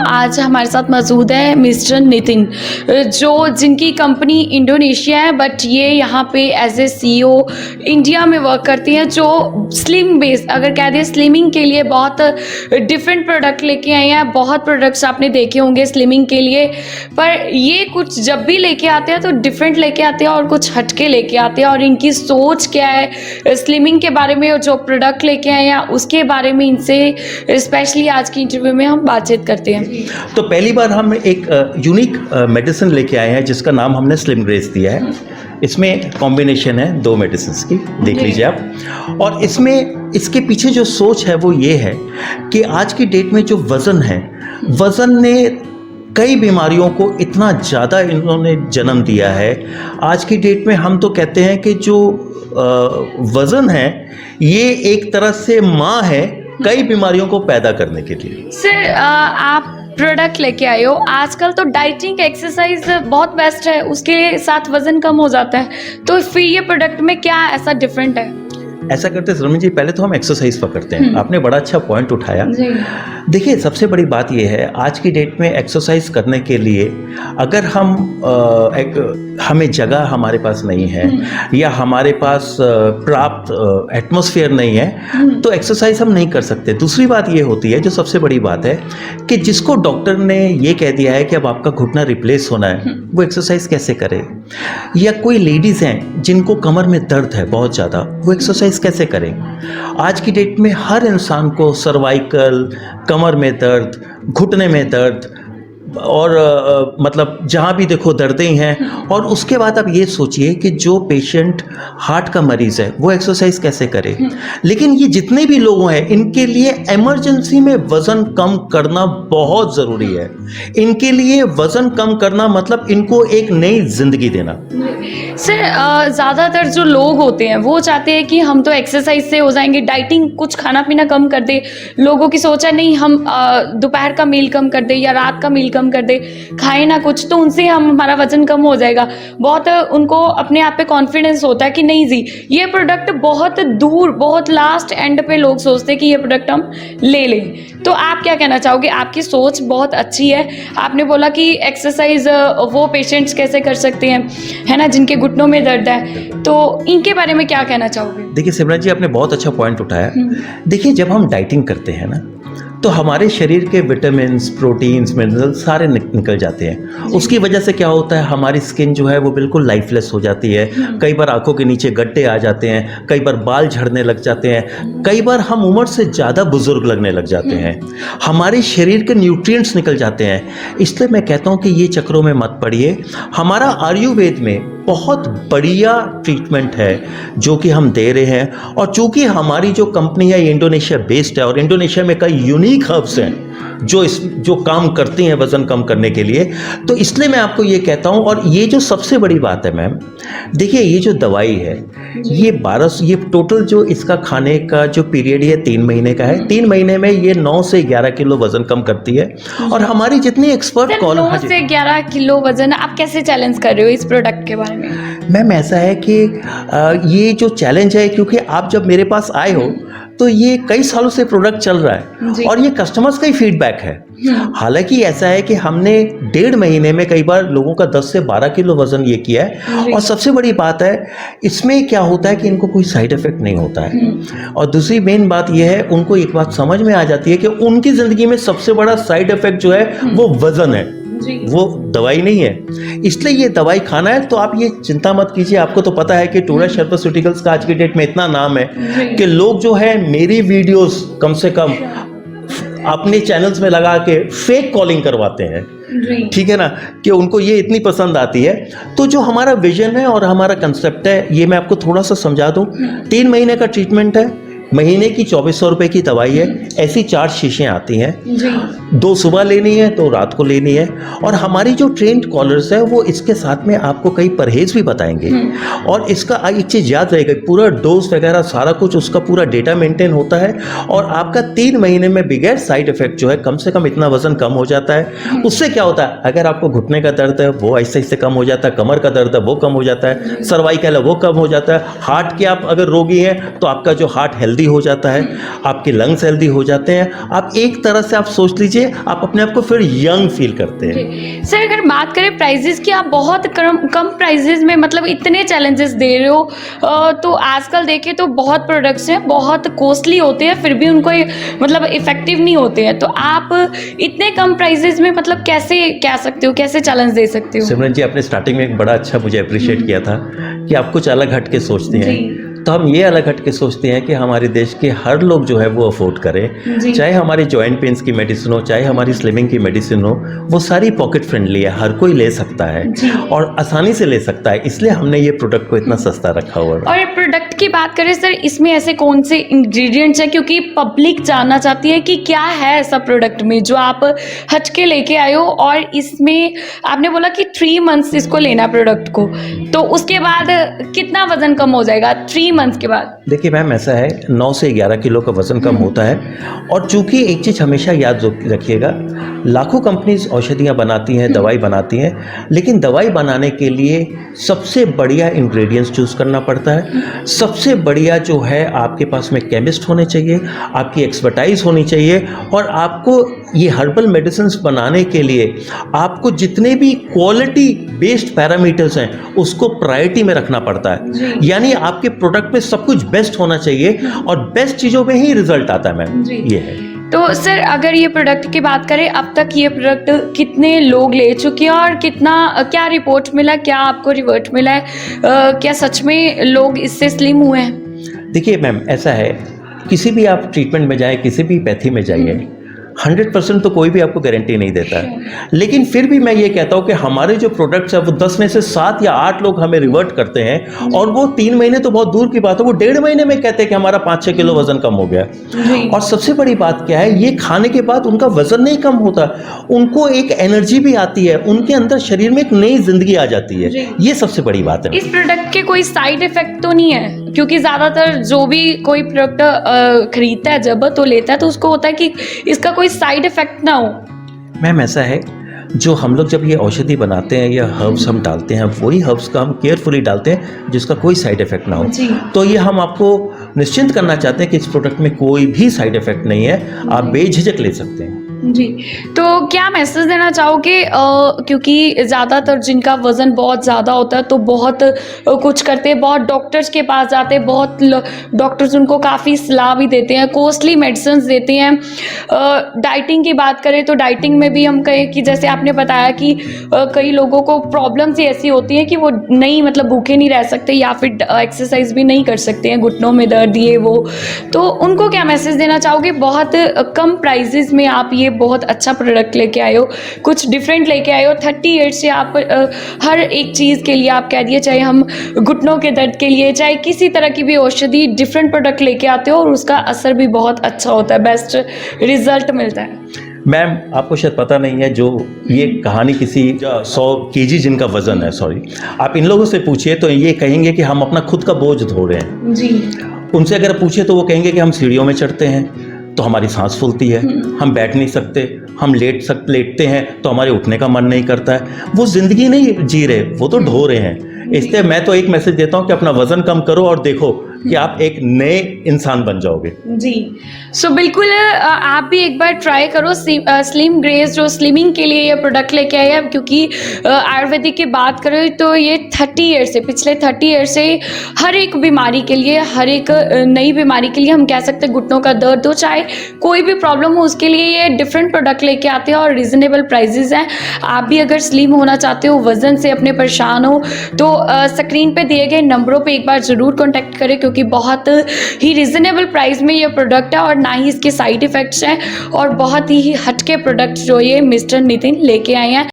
आज हमारे साथ मौजूद है मिस्टर नितिन, जिनकी कंपनी इंडोनेशिया है, बट ये यहाँ पे एज ए CEO इंडिया में वर्क करती हैं, जो स्लिम बेस अगर कह दें स्लिमिंग के लिए बहुत डिफरेंट प्रोडक्ट लेके आए हैं। बहुत प्रोडक्ट्स आपने देखे होंगे स्लिमिंग के लिए, पर ये कुछ जब भी लेके आते हैं तो डिफरेंट लेके आते हैं और कुछ हटके लेके आते हैं। और इनकी सोच क्या है स्लिमिंग के बारे में, और जो प्रोडक्ट लेके आए हैं उसके बारे में इनसे स्पेशली आज की इंटरव्यू में हम बातचीत करते हैं। तो पहली बार हम एक यूनिक मेडिसिन लेके आए हैं जिसका नाम हमने स्लिम ग्रेस दिया है। इसमें कॉम्बिनेशन है 2 मेडिसिन की, देख लीजिए आप। और इसमें इसके पीछे जो सोच है वो ये है कि आज की डेट में जो वज़न है, वज़न ने कई बीमारियों को इतना ज़्यादा इन्होंने जन्म दिया है। आज की डेट में हम तो कहते हैं कि जो वज़न है ये एक तरह से माँ है कई बीमारियों को पैदा करने के लिए। सर आप प्रोडक्ट लेके आए हो, आजकल तो डाइटिंग एक्सरसाइज बहुत बेस्ट है, उसके साथ वजन कम हो जाता है, तो फिर ये प्रोडक्ट में क्या ऐसा डिफरेंट है? ऐसा करते सरमन जी, पहले तो हम एक्सरसाइज पकड़ते हैं। आपने बड़ा अच्छा पॉइंट उठाया। देखिए, सबसे बड़ी बात यह है आज की डेट में एक्सरसाइज करने के लिए अगर हमें जगह हमारे पास नहीं है या हमारे पास प्राप्त एटमॉस्फेयर नहीं है तो एक्सरसाइज हम नहीं कर सकते। दूसरी बात ये होती है, जो सबसे बड़ी बात है, कि जिसको डॉक्टर ने ये कह दिया है कि अब आपका घुटना रिप्लेस होना है, वो एक्सरसाइज कैसे करे? या कोई लेडीज़ हैं जिनको कमर में दर्द है बहुत ज़्यादा, वो एक्सरसाइज कैसे करें? आज की डेट में हर इंसान को सर्वाइकल, कमर में दर्द, घुटने में दर्द और मतलब जहाँ भी देखो दर्दें हैं। और उसके बाद आप ये सोचिए कि जो पेशेंट हार्ट का मरीज़ है वो एक्सरसाइज कैसे करे? लेकिन ये जितने भी लोग हैं इनके लिए इमरजेंसी में वज़न कम करना बहुत ज़रूरी है। इनके लिए वज़न कम करना मतलब इनको एक नई ज़िंदगी देना। सर ज़्यादातर जो लोग होते हैं वो चाहते हैं कि हम तो एक्सरसाइज से हो जाएंगे, डाइटिंग कुछ खाना पीना कम कर दे। लोगों की सोच है नहीं हम दोपहर का मील कम कर दे या रात का मील कम कर दे, खाए ना कुछ, तो उनसे हमारा वजन कम हो जाएगा। बहुत उनको अपने आप पे कॉन्फिडेंस होता है कि नहीं जी ये प्रोडक्ट बहुत दूर, बहुत लास्ट एंड पे लोग सोचते हैं कि ये प्रोडक्ट हम ले लें। तो आप क्या कहना चाहोगे? आपकी सोच बहुत अच्छी है। आपने बोला कि एक्सरसाइज वो पेशेंट्स कैसे कर सकते हैं, है ना, जिनके घुटनों में दर्द है, तो इनके बारे में क्या कहना चाहोगे? देखिए सिमरन जी, आपने बहुत अच्छा पॉइंट उठाया। देखिए, जब हम डाइटिंग करते हैं ना तो हमारे शरीर के विटामिन्स, प्रोटीन्स, मिनरल्स सारे निकल जाते हैं। उसकी वजह से क्या होता है, हमारी स्किन जो है वो बिल्कुल लाइफलेस हो जाती है। कई बार आंखों के नीचे गड्ढे आ जाते हैं, कई बार बाल झड़ने लग जाते हैं, कई बार हम उम्र से ज़्यादा बुजुर्ग लगने लग जाते हैं, हमारे शरीर के न्यूट्रिएंट्स निकल जाते हैं। इसलिए मैं कहता हूँ कि ये चक्रों में मत पड़िए। हमारा आयुर्वेद में बहुत बढ़िया ट्रीटमेंट है जो कि हम दे रहे हैं। और चूंकि हमारी जो कंपनी है ये इंडोनेशिया बेस्ड है और इंडोनेशिया में कई यूनिक हर्ब्स हैं जो काम करती हैं वज़न कम करने के लिए, तो इसलिए मैं आपको ये कहता हूँ। और ये जो सबसे बड़ी बात है मैम, देखिए ये जो दवाई है ये 1200, ये टोटल जो इसका खाने का जो पीरियड है 3 महीने का है। 3 महीने में ये 9 से 11 किलो वज़न कम करती है। और हमारी जितनी एक्सपर्ट 9 से 11 किलो वज़न आप कैसे चैलेंज कर रहे हो इस प्रोडक्ट के बारे में? मैम ऐसा है कि ये जो चैलेंज है, क्योंकि आप जब मेरे पास आए हो तो ये कई सालों से प्रोडक्ट चल रहा है और ये कस्टमर्स का ही फीडबैक है। हालांकि ऐसा है कि हमने 1.5 महीने में कई बार लोगों का 10 से 12 किलो वजन ये किया है। और सबसे बड़ी बात है इसमें क्या होता है कि इनको कोई साइड इफेक्ट नहीं होता है। और दूसरी मेन बात यह है, उनको एक बात समझ में आ जाती है कि उनकी ज़िंदगी में सबसे बड़ा साइड इफेक्ट जो है वो वज़न है, वो दवाई नहीं है। इसलिए ये दवाई खाना है तो आप ये चिंता मत कीजिए। आपको तो पता है कि टूरास फार्मास्यूटिकल्स का आज की डेट में इतना नाम है कि लोग जो है मेरी वीडियोस कम से कम अपने चैनल्स में लगा के फेक कॉलिंग करवाते हैं, ठीक है ना, कि उनको ये इतनी पसंद आती है। तो जो हमारा विजन है और हमारा कंसेप्ट है ये मैं आपको थोड़ा सा समझा दूं। 3 महीने का ट्रीटमेंट है, महीने की 2400 रुपये की दवाई है। ऐसी 4 शीशें आती हैं, 2 सुबह लेनी है, 2 रात को लेनी है। और हमारी जो ट्रेंड कॉलर्स है वो इसके साथ में आपको कई परहेज भी बताएंगे। और इसका एक चीज़ याद रहेगा, पूरा डोज वगैरह सारा कुछ उसका पूरा डेटा मेंटेन होता है। और आपका 3 महीने में बगैर साइड इफेक्ट जो है कम से कम इतना वजन कम हो जाता है। उससे क्या होता है, अगर आपको घुटने का दर्द है वो ऐसे ऐसे कम हो जाता है, कमर का दर्द है वो कम हो जाता है, सर्वाइकल है वो कम हो जाता है, हार्ट के आप अगर रोगी हैं तो आपका जो हार्ट हेल्दी हेल्दी हो जाता है, आपके लंग्स हेल्दी हो जाते हैं, आप एक तरह से आप सोच लीजिए आप अपने आप को फिर यंग फील करते हैं। सर अगर बात करें प्राइजेस की, आप बहुत कम प्राइजेस में मतलब इतने चैलेंजेस दे रहे हो, तो आजकल देखें तो बहुत प्रोडक्ट्स हैं बहुत कॉस्टली होते हैं फिर भी उनको मतलब इफेक्टिव नहीं होते हैं, तो आप इतने कम प्राइजेस में मतलब कैसे कह सकते हो, कैसे चैलेंज दे सकते हो? सिमरन जी, आपने स्टार्टिंग में एक बड़ा अच्छा मुझे अप्रिशिएट किया था कि आप कुछ अलग हट के सोचते हैं, तो हम ये अलग हट के सोचते हैं कि हमारे देश के हर लोग जो है वो अफोर्ड करें, चाहे हमारी जॉइंट पेन्स की मेडिसिन हो, चाहे हमारी स्लिमिंग की मेडिसिन हो, वो सारी पॉकेट फ्रेंडली है, हर कोई ले सकता है और आसानी से ले सकता है, इसलिए हमने ये प्रोडक्ट को इतना सस्ता रखा हुआ है। और प्रोडक्ट की बात करें सर, इसमें ऐसे कौन से इंग्रेडिएंट्स हैं, क्योंकि पब्लिक जानना चाहती है कि क्या है ऐसा प्रोडक्ट में जो आप हट के लेके आए हो, और इसमें आपने बोला कि 3 मंथ्स इसको लेना प्रोडक्ट को, तो उसके बाद कितना वजन कम हो जाएगा 3 मंथ्स के बाद? देखिए मैम, ऐसा है 9 से 11 किलो का वजन कम होता है, और चूंकि एक चीज़ हमेशा याद रखिएगा, लाखों कंपनीज औषधियाँ बनाती हैं, दवाई बनाती हैं, लेकिन दवाई बनाने के लिए सबसे बढ़िया इंग्रेडिएंट्स चूज़ करना पड़ता है। सबसे बढ़िया जो है आपके पास में केमिस्ट होने चाहिए, आपकी एक्सपर्टाइज होनी चाहिए, और आपको ये हर्बल मेडिसिन्स बनाने के लिए आपको जितने भी क्वालिटी बेस्ड पैरामीटर्स हैं उसको प्रायोरिटी में रखना पड़ता है। यानी आपके प्रोडक्ट में सब कुछ बेस्ट होना चाहिए, और बेस्ट चीज़ों में ही रिजल्ट आता है मैम, ये है। तो सर अगर ये प्रोडक्ट की बात करें, अब तक ये प्रोडक्ट कितने लोग ले चुके हैं और कितना क्या रिपोर्ट मिला, क्या आपको रिवर्ट मिला है, क्या सच में लोग इससे स्लिम हुए हैं? देखिए मैम, ऐसा है, किसी भी आप ट्रीटमेंट में जाए, किसी भी पैथी में जाइए, 100% तो कोई भी आपको गारंटी नहीं देता है, लेकिन फिर भी मैं ये कहता हूँ कि हमारे जो प्रोडक्ट्स हैं वो 10 में से 7 या 8 लोग हमें रिवर्ट करते हैं, और वो 3 महीने तो बहुत दूर की बात है, वो 1.5 महीने में कहते हैं कि हमारा 5-6 किलो वजन कम हो गया। और सबसे बड़ी बात क्या है, ये खाने के बाद उनका वजन नहीं कम होता, उनको एक एनर्जी भी आती है, उनके अंदर शरीर में एक नई जिंदगी आ जाती है, ये सबसे बड़ी बात है। इस प्रोडक्ट के कोई साइड इफेक्ट तो नहीं है? क्योंकि ज़्यादातर जो भी कोई प्रोडक्ट खरीदता है जब तो लेता है तो उसको होता है कि इसका कोई साइड इफेक्ट ना हो। मैम ऐसा है, जो हम लोग जब ये औषधि बनाते हैं या हर्ब्स हम डालते हैं, वही हर्ब्स का हम केयरफुली डालते हैं जिसका कोई साइड इफेक्ट ना हो। तो ये हम आपको निश्चिंत करना चाहते हैं कि इस प्रोडक्ट में कोई भी साइड इफेक्ट नहीं है, आप बेझिझक ले सकते हैं। जी, तो क्या मैसेज देना चाहोगे, क्योंकि ज़्यादातर जिनका वज़न बहुत ज़्यादा होता है तो बहुत कुछ करते हैं, बहुत डॉक्टर्स के पास जाते हैं, बहुत डॉक्टर्स उनको काफ़ी सलाह भी देते हैं, कॉस्टली मेडिसिन देते हैं। डाइटिंग की बात करें तो डाइटिंग में भी हम कहें कि जैसे आपने बताया कि कई लोगों को प्रॉब्लम्स ही ऐसी होती हैं कि वो नहीं मतलब भूखे नहीं रह सकते या फिर एक्सरसाइज भी नहीं कर सकते हैं, घुटनों में दर्द ये वो, तो उनको क्या मैसेज देना चाहोगे? बहुत कम प्राइजेस में आप ये बहुत अच्छा प्रोडक्ट लेके आए हो, कुछ डिफरेंट लेके आए हो। 38 से आप हर एक चीज़ के लिए आप कह दिए, चाहे हम घुटनों के दर्द के लिए, चाहे किसी तरह की भी औषधि, डिफरेंट प्रोडक्ट लेके आते हो और उसका असर भी बहुत अच्छा होता है, बेस्ट रिजल्ट मिलता है। मैम आपको शायद पता नहीं है, जो ये कहानी किसी 100 केजी जिनका वजन है, सॉरी, आप इन लोगों से पूछिए तो ये कहेंगे कि हम अपना खुद का बोझ धो रहे हैं। जी, उनसे अगर पूछे तो वो कहेंगे कि हम सीढ़ियों में चढ़ते हैं तो हमारी सांस फूलती है, हम बैठ नहीं सकते, हम लेटते हैं तो हमारे उठने का मन नहीं करता है। वो जिंदगी नहीं जी रहे, वो तो ढो रहे हैं। इसलिए मैं तो एक मैसेज देता हूँ कि अपना वजन कम करो और देखो कि आप एक नए इंसान बन जाओगे। जी, सो बिल्कुल आप भी एक बार ट्राई करो स्लिम ग्रेस, जो स्लिमिंग के लिए ये प्रोडक्ट लेके आए हैं, क्योंकि आयुर्वेदिक की बात करें तो ये 30 ईयर से, पिछले 30 ईयर से हर एक बीमारी के लिए, हर एक नई बीमारी के लिए, हम कह सकते हैं घुटनों का दर्द हो, चाहे कोई भी प्रॉब्लम हो, उसके लिए ये डिफरेंट प्रोडक्ट लेके आते हैं और रिजनेबल प्राइजेज हैं। आप भी अगर स्लिम होना चाहते हो, वजन से अपने परेशान हो, तो स्क्रीन पे दिए गए नंबरों पे एक बार ज़रूर कॉन्टैक्ट करें, क्योंकि बहुत ही रिजनेबल प्राइस में ये प्रोडक्ट है और ना ही इसके साइड इफ़ेक्ट्स हैं, और बहुत ही हटके प्रोडक्ट जो ये मिस्टर नितिन लेके आए हैं।